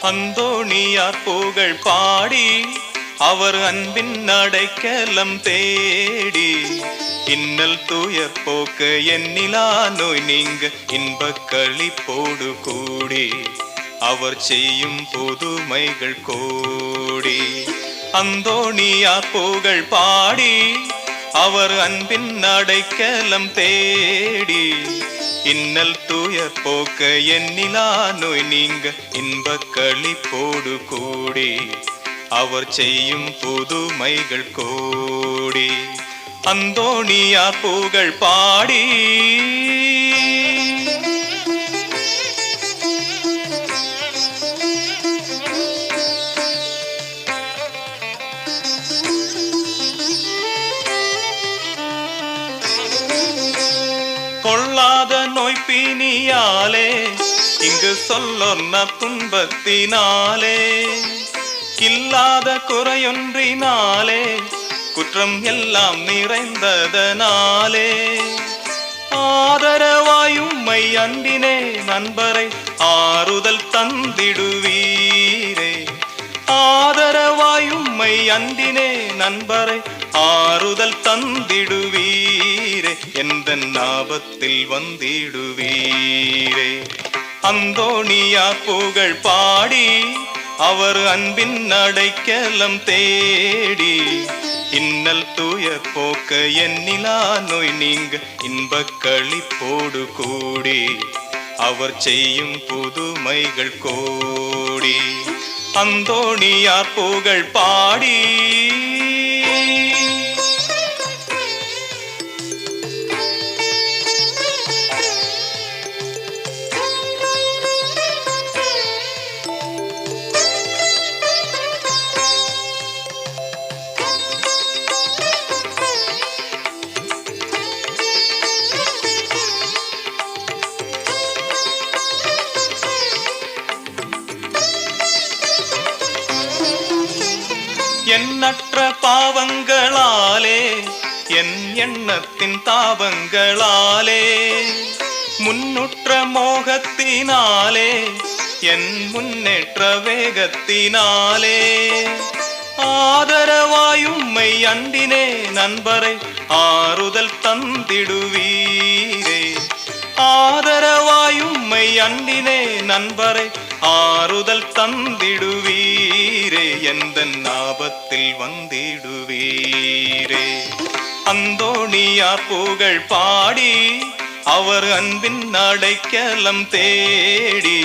அந்தோணியார் புகழ் பாடி அவர் அன்பின் அடைக்கலம் தேடி இன்னல் துயர் போக்க எண்ணிலா நோய் நீங்க இன்பக் களிப்போடு கூடி அவர் செய்யும் புதுமைகள் கோடி. அந்தோணியார் புகழ் பாடி அவர் அன்பின் அடைக்கலம் தேடி இன்னல் துயர் போக்க எண்ணிலா நோய் நீங்க இன்பக் களிப்போடு கூடி அவர் செய்யும் புதுமைகள் கோடி. அந்தோணியார் புகழ் பாடி கொள்ளாத நோய் பிணியாலே இங்கு சொல்லொன்ன துன்பத்தினாலே இல்லாத குறையொன்றினாலே குற்றம் எல்லாம் நிறைந்ததனாலே ஆதரவாயும்மை அன்பினே நண்பரை ஆறுதல் தந்திடுவீரே. ஆதரவாயும்மை அன்பினே நண்பரை ஆறுதல் தந்திடுவீரே எந்த ஞாபத்தில் வந்திடுவீரே. அந்தோணியார் புகழ் பாடி அவர் அன்பின் அடைக்கலம் தேடி இன்னல் துயர் போக்க எண்ணிலா நோய் நீங்க இன்பக் களிப்போடு கூடி அவர் செய்யும் புதுமைகள் கோடி. அந்தோணியார் புகழ் பாடி எண்ணற்ற பாவங்களாலே என் எண்ணத்தின் தாபங்களாலே முன்னுற்ற மோகத்தினாலே என் முன்னேற்ற வேகத்தினாலே ஆதரவாயும்மை அன்பினே நண்பரை ஆறுதல் தந்திடுவீரே. ஆதரவாயும்மை அன்பினே நண்பரை ஆறுதல் தந்திடுவீரே எந்த ஞாபத்தில் வந்திடுவீரே. அந்தோணியார் புகழ் பாடி அவர் அன்பின் அடைக்கலம் தேடி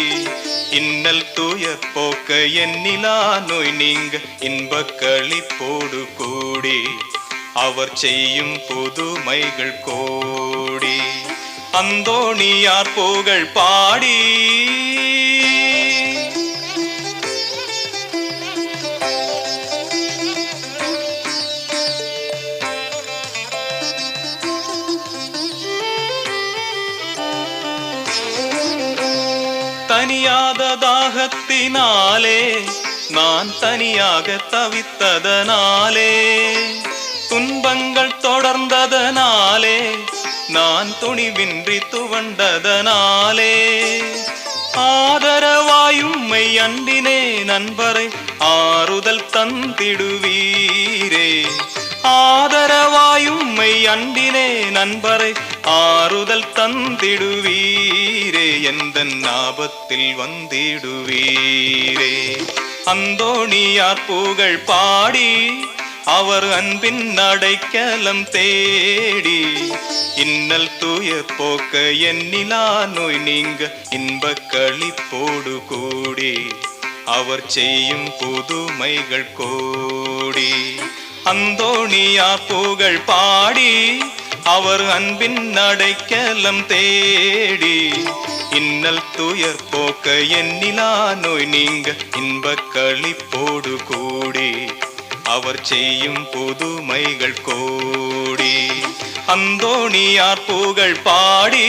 இன்னல் துயர் போக்க எண்ணிலா நோய் நீங்க இன்பக் களிப்போடு கூடி அவர் செய்யும் புதுமைகள் கோடி. அந்தோணியார் புகழ் பாடி தனியாத தாகத்தினாலே நான் தனியாக தவித்ததனாலே துன்பங்கள் தொடர்ந்ததனாலே நான் துணிவின்றி துவண்டதனாலே ஆதரவாயும்மை அன்பினே நண்பரை ஆறுதல் தந்திடுவீரே. ஆதரவாயும்மை அன்பினே நண்பரை ஆறுதல் தந்திடுவீரே எந்த ஞாபத்தில் வந்திடுவீரே. அந்தோணியார் புகழ் பாடி அவர் அன்பின் அடைக்கலம் தேடி இன்னல் துயர் போக்க எண்ணிலா நோய் நீங்க இன்பக் களிப்போடு கூடி அவர் செய்யும் புதுமைகள் கோடி. அந்தோணியார் புகழ் பாடி அவர் அன்பின் அடைக்கலம் தேடி இன்னல் துயர் போக்க எண்ணிலா நோய் நீங்க இன்பக் களிப்போடு கூடி அவர் செய்யும் புதுமைகள் கோடி. அந்தோணியார் புகழ் பாடி